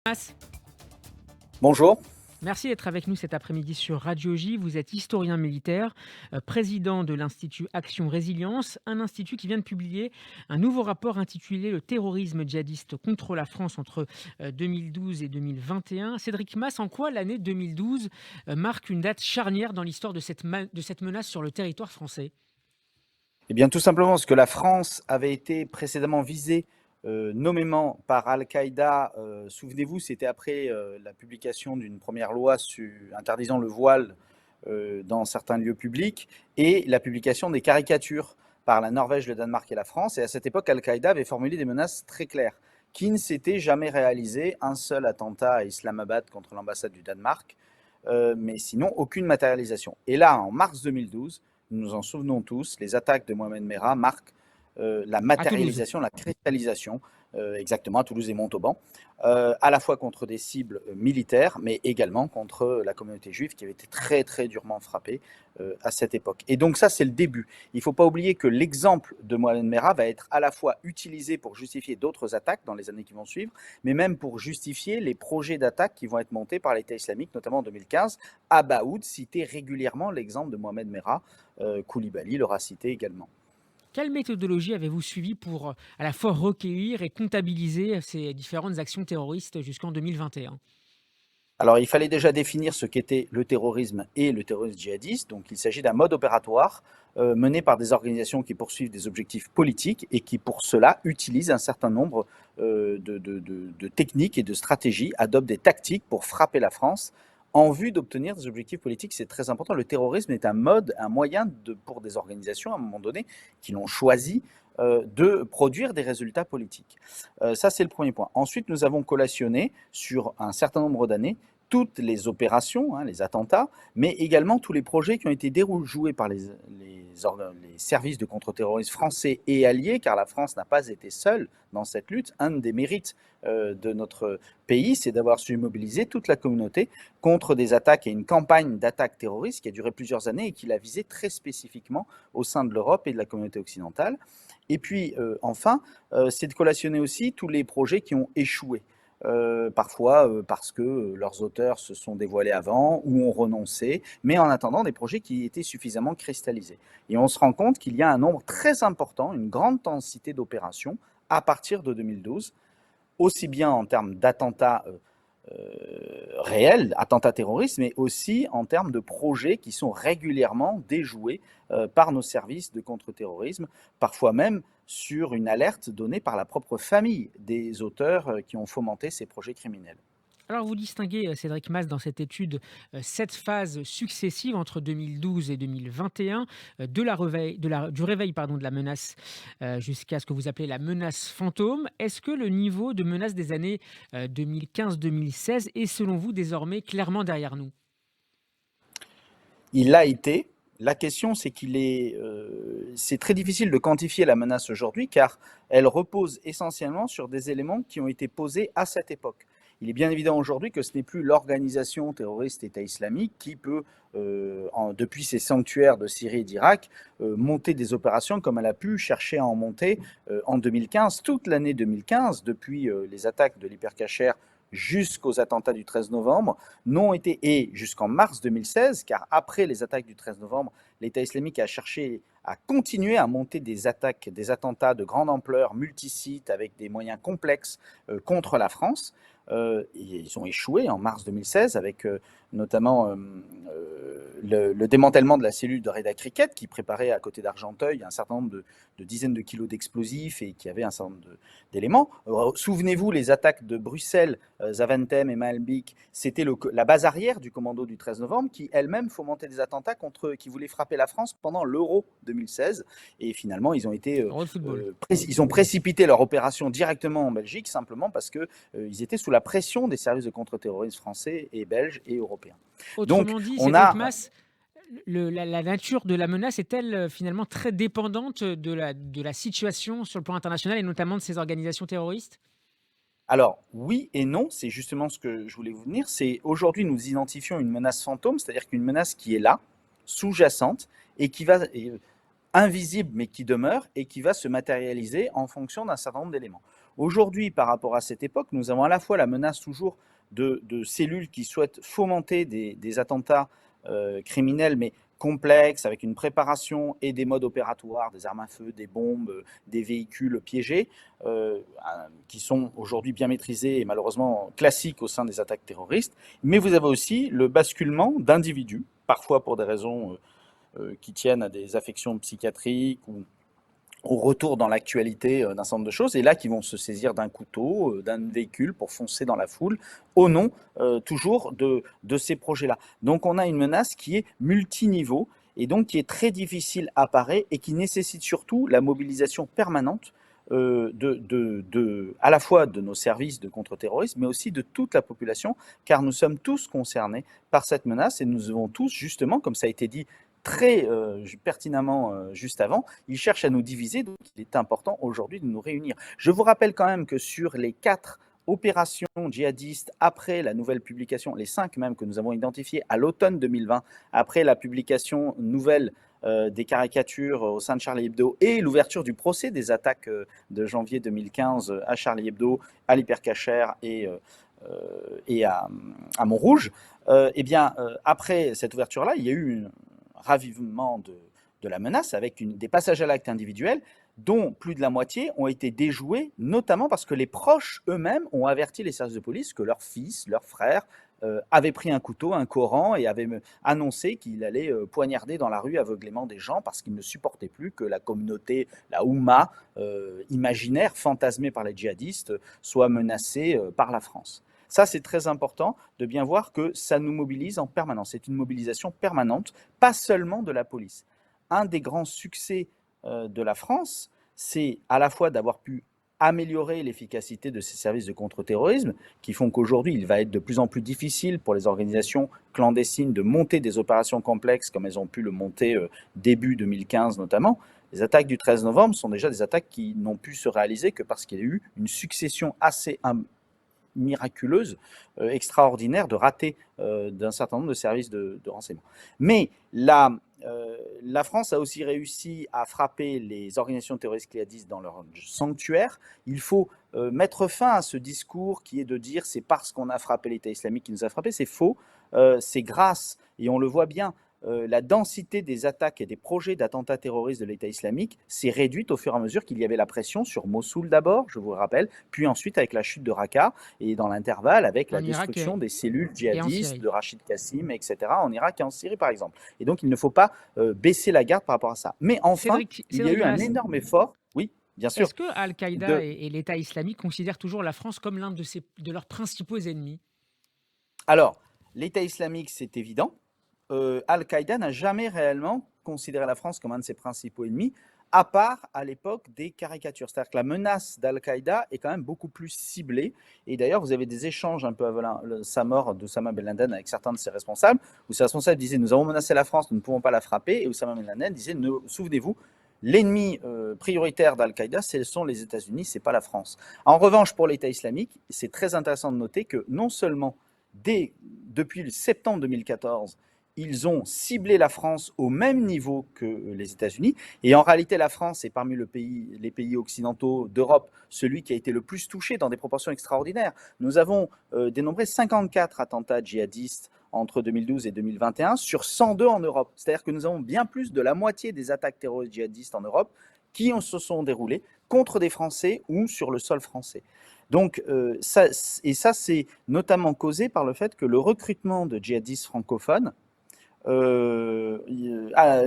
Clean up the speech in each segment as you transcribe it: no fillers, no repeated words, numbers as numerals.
Mas, Bonjour. merci d'être avec nous cet après-midi sur Radio J. Vous êtes historien militaire, président de l'Institut Action Résilience, un institut qui vient de publier un nouveau rapport intitulé Le terrorisme djihadiste contre la France entre 2012 et 2021. Cédric Mas, en quoi l'année 2012 marque une date charnière dans l'histoire de cette menace sur le territoire français? Eh bien, tout simplement parce que la France avait été précédemment visée nommément par Al-Qaïda. Souvenez-vous, c'était après la publication d'une première loi interdisant le voile dans certains lieux publics et la publication des caricatures par la Norvège, le Danemark et la France. Et à cette époque, Al-Qaïda avait formulé des menaces très claires qui ne s'étaient jamais réalisées. Un seul attentat à Islamabad contre l'ambassade du Danemark, mais sinon aucune matérialisation. Et là, en mars 2012, nous nous en souvenons tous, les attaques de Mohamed Merah marquent la À Toulouse. matérialisation, la cristallisation, exactement à Toulouse et Montauban, à la fois contre des cibles militaires, mais également contre la communauté juive qui avait été très très durement frappée à cette époque. Et donc ça, c'est le début. Il ne faut pas oublier que l'exemple de Mohamed Merah va être à la fois utilisé pour justifier d'autres attaques dans les années qui vont suivre, mais même pour justifier les projets d'attaque qui vont être montés par l'État islamique, notamment en 2015. Abaoud citait régulièrement l'exemple de Mohamed Merah, Koulibaly l'aura cité également. Quelle méthodologie avez-vous suivi pour à la fois recueillir et comptabiliser ces différentes actions terroristes jusqu'en 2021? Alors, il fallait déjà définir ce qu'était le terrorisme et le terrorisme djihadiste. Donc, il s'agit d'un mode opératoire mené par des organisations qui poursuivent des objectifs politiques et qui, pour cela, utilisent un certain nombre de techniques et de stratégies, adoptent des tactiques pour frapper la France en vue d'obtenir des objectifs politiques. C'est très important. Le terrorisme est un mode, un moyen pour des organisations, à un moment donné, qui l'ont choisi, de produire des résultats politiques. Ça, c'est le premier point. Ensuite, nous avons collationné sur un certain nombre d'années toutes les opérations, hein, les attentats, mais également tous les projets qui ont été joués par les services de contre-terrorisme français et alliés, car la France n'a pas été seule dans cette lutte. Un des mérites de notre pays, c'est d'avoir su mobiliser toute la communauté contre des attaques et une campagne d'attaques terroristes qui a duré plusieurs années et qui l'a visé très spécifiquement au sein de l'Europe et de la communauté occidentale. Et puis, enfin, c'est de collationner aussi tous les projets qui ont échoué. Parfois parce que leurs auteurs se sont dévoilés avant ou ont renoncé, mais en attendant des projets qui étaient suffisamment cristallisés. Et on se rend compte qu'il y a un nombre très important, une grande densité d'opérations à partir de 2012, aussi bien en termes d'attentats réels, attentats terroristes, mais aussi en termes de projets qui sont régulièrement déjoués par nos services de contre-terrorisme, parfois même sur une alerte donnée par la propre famille des auteurs qui ont fomenté ces projets criminels. Alors, vous distinguez, Cédric Mas, dans cette étude, 7 phases successives entre 2012 et 2021, du réveil, pardon, de la menace, jusqu'à ce que vous appelez la menace fantôme. Est-ce que le niveau de menace des années, 2015-2016 est, selon vous, désormais clairement derrière nous? Il l'a été. La question, c'est très difficile de quantifier la menace aujourd'hui car elle repose essentiellement sur des éléments qui ont été posés à cette époque. Il est bien évident aujourd'hui que ce n'est plus l'organisation terroriste État islamique qui peut, depuis ses sanctuaires de Syrie et d'Irak, monter des opérations comme elle a pu chercher à en monter en 2015, toute l'année 2015, depuis les attaques de l'hypercacher jusqu'aux attentats du 13 novembre, n'ont été, et jusqu'en mars 2016, car après les attaques du 13 novembre, l'État islamique a cherché à continuer à monter des attaques, des attentats de grande ampleur, multisites, avec des moyens complexes contre la France. Ils ont échoué en mars 2016 avec notamment le démantèlement de la cellule de Reda Cricket qui préparait à côté d'Argenteuil un certain nombre de dizaines de kilos d'explosifs et qui avait un certain nombre d'éléments. Souvenez-vous, les attaques de Bruxelles, Zaventem et Maalbeek, c'était la base arrière du commando du 13 novembre qui elle-même fomentait des attentats qui voulaient frapper la France pendant l'Euro 2016. Et finalement, Euro de football. ils ont précipité leur opération directement en Belgique simplement parce qu'ils étaient sous la pression des services de contre-terrorisme français et belges et européens. Donc, Autrement dit, on Cédric a Mas, la nature de la menace est-elle, finalement très dépendante de la situation sur le plan international et notamment de ces organisations terroristes? Alors, oui et non, c'est justement ce que je voulais vous dire. C'est aujourd'hui, nous identifions une menace fantôme, c'est-à-dire qu'une menace qui est là, sous-jacente, et invisible mais qui demeure et qui va se matérialiser en fonction d'un certain nombre d'éléments. Aujourd'hui, par rapport à cette époque, nous avons à la fois la menace toujours de cellules qui souhaitent fomenter des attentats criminels, mais complexes, avec une préparation et des modes opératoires, des armes à feu, des bombes, des véhicules piégés, qui sont aujourd'hui bien maîtrisés et malheureusement classiques au sein des attaques terroristes. Mais vous avez aussi le basculement d'individus, parfois pour des raisons qui tiennent à des affections psychiatriques ou au retour dans l'actualité d'un certain nombre de choses, et là qui vont se saisir d'un couteau, d'un véhicule pour foncer dans la foule, au nom toujours de ces projets-là. Donc on a une menace qui est multiniveau, et donc qui est très difficile à parer, et qui nécessite surtout la mobilisation permanente à la fois de nos services de contre-terrorisme, mais aussi de toute la population, car nous sommes tous concernés par cette menace, et nous devons tous, justement, comme ça a été dit très pertinemment juste avant, ils cherchent à nous diviser, donc il est important aujourd'hui de nous réunir. Je vous rappelle quand même que sur les 4 opérations djihadistes après la nouvelle publication, les 5 même que nous avons identifiées à l'automne 2020, après la publication nouvelle des caricatures au sein de Charlie Hebdo et l'ouverture du procès des attaques de janvier 2015 à Charlie Hebdo, à l'Hypercacher et à Montrouge, eh bien, après cette ouverture-là, il y a eu une ravivement de la menace avec des passages à l'acte individuels dont plus de la moitié ont été déjoués, notamment parce que les proches eux-mêmes ont averti les services de police que leur fils, leur frère avait pris un couteau, un Coran et avait annoncé qu'il allait poignarder dans la rue aveuglément des gens parce qu'il ne supportait plus que la communauté, la Oumma, imaginaire, fantasmée par les djihadistes, soit menacée par la France. Ça, c'est très important de bien voir que ça nous mobilise en permanence. C'est une mobilisation permanente, pas seulement de la police. Un des grands succès de la France, c'est à la fois d'avoir pu améliorer l'efficacité de ces services de contre-terrorisme, qui font qu'aujourd'hui, il va être de plus en plus difficile pour les organisations clandestines de monter des opérations complexes comme elles ont pu le monter début 2015 notamment. Les attaques du 13 novembre sont déjà des attaques qui n'ont pu se réaliser que parce qu'il y a eu une succession assez miraculeuse, extraordinaire de ratés d'un certain nombre de services de renseignement. Mais la France a aussi réussi à frapper les organisations terroristes djihadistes dans leur sanctuaire. Il faut mettre fin à ce discours qui est de dire c'est parce qu'on a frappé l'État islamique qui nous a frappé. C'est faux. C'est grâce, et on le voit bien, la densité des attaques et des projets d'attentats terroristes de l'État islamique s'est réduite au fur et à mesure qu'il y avait la pression sur Mossoul d'abord, je vous le rappelle, puis ensuite avec la chute de Raqqa, et dans l'intervalle avec la En Irak destruction des cellules et en djihadistes Syrie. de Rachid Kassim, etc., en Irak et en Syrie par exemple. Et donc il ne faut pas baisser la garde par rapport à ça. Mais enfin, il y a Cédric eu un Mass, énorme effort, oui, bien sûr, est-ce que Al-Qaïda de... et l'État islamique considèrent toujours la France comme l'un de leurs principaux ennemis? Alors, l'État islamique, c'est évident. Al-Qaïda n'a jamais réellement considéré la France comme un de ses principaux ennemis, à part à l'époque des caricatures. C'est-à-dire que la menace d'Al-Qaïda est quand même beaucoup plus ciblée. Et d'ailleurs, vous avez des échanges un peu avant sa mort d'Oussama Ben Laden avec certains de ses responsables, où ces responsables disaient nous avons menacé la France, nous ne pouvons pas la frapper. Et Oussama Ben Laden disait souvenez-vous, l'ennemi prioritaire d'Al-Qaïda, ce sont les États-Unis, ce n'est pas la France. En revanche, pour l'État islamique, c'est très intéressant de noter que non seulement depuis le septembre 2014, ils ont ciblé la France au même niveau que les États-Unis. Et en réalité, la France est parmi les pays occidentaux d'Europe celui qui a été le plus touché dans des proportions extraordinaires. Nous avons dénombré 54 attentats djihadistes entre 2012 et 2021 sur 102 en Europe. C'est-à-dire que nous avons bien plus de la moitié des attaques terroristes djihadistes en Europe qui se sont déroulées contre des Français ou sur le sol français. Donc, ça, c'est notamment causé par le fait que le recrutement de djihadistes francophones,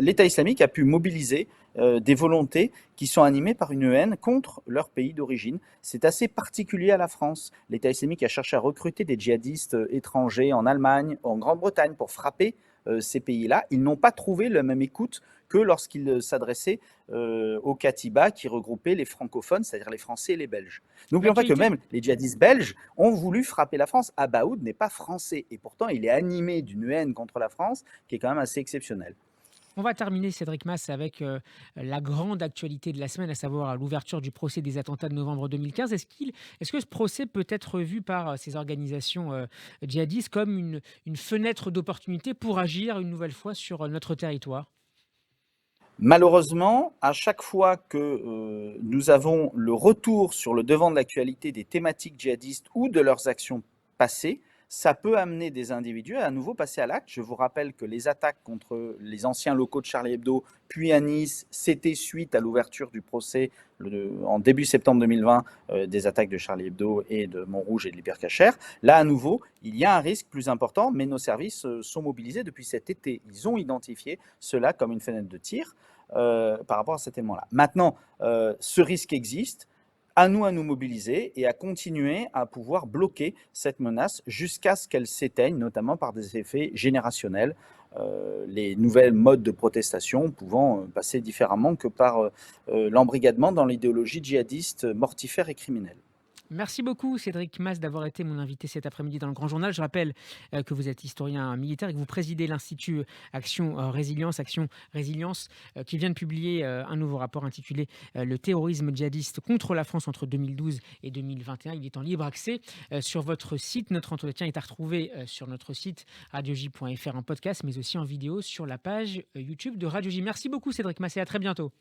l'État islamique a pu mobiliser des volontés qui sont animées par une haine contre leur pays d'origine. C'est assez particulier à la France. L'État islamique a cherché à recruter des djihadistes étrangers en Allemagne, en Grande-Bretagne pour frapper ces pays-là. Ils n'ont pas trouvé la même écoute que lorsqu'ils s'adressaient aux Katiba qui regroupaient les francophones, c'est-à-dire les Français et les Belges. N'oublions pas que même les djihadistes belges ont voulu frapper la France. Abaoud n'est pas français et pourtant il est animé d'une haine contre la France qui est quand même assez exceptionnelle. On va terminer, Cédric Mass, avec la grande actualité de la semaine, à savoir l'ouverture du procès des attentats de novembre 2015. Est-ce que ce procès peut être vu par ces organisations djihadistes comme une fenêtre d'opportunité pour agir une nouvelle fois sur notre territoire? Malheureusement, à chaque fois que nous avons le retour sur le devant de l'actualité des thématiques djihadistes ou de leurs actions passées, ça peut amener des individus à nouveau passer à l'acte. Je vous rappelle que les attaques contre les anciens locaux de Charlie Hebdo, puis à Nice, c'était suite à l'ouverture du procès en début septembre 2020 des attaques de Charlie Hebdo et de Montrouge et de l'Hypercacher. Là, à nouveau, il y a un risque plus important, mais nos services sont mobilisés depuis cet été. Ils ont identifié cela comme une fenêtre de tir par rapport à cet élément-là. Maintenant, ce risque existe. À nous mobiliser et à continuer à pouvoir bloquer cette menace jusqu'à ce qu'elle s'éteigne, notamment par des effets générationnels, les nouvelles modes de protestation pouvant passer différemment que par l'embrigadement dans l'idéologie djihadiste mortifère et criminelle. Merci beaucoup Cédric Mas d'avoir été mon invité cet après-midi dans le Grand Journal. Je rappelle que vous êtes historien militaire et que vous présidez l'Institut Action Résilience, qui vient de publier un nouveau rapport intitulé Le terrorisme djihadiste contre la France entre 2012 et 2021. Il est en libre accès sur votre site. Notre entretien est à retrouver sur notre site radioj.fr en podcast, mais aussi en vidéo sur la page YouTube de Radio J. Merci beaucoup Cédric Mas et à très bientôt.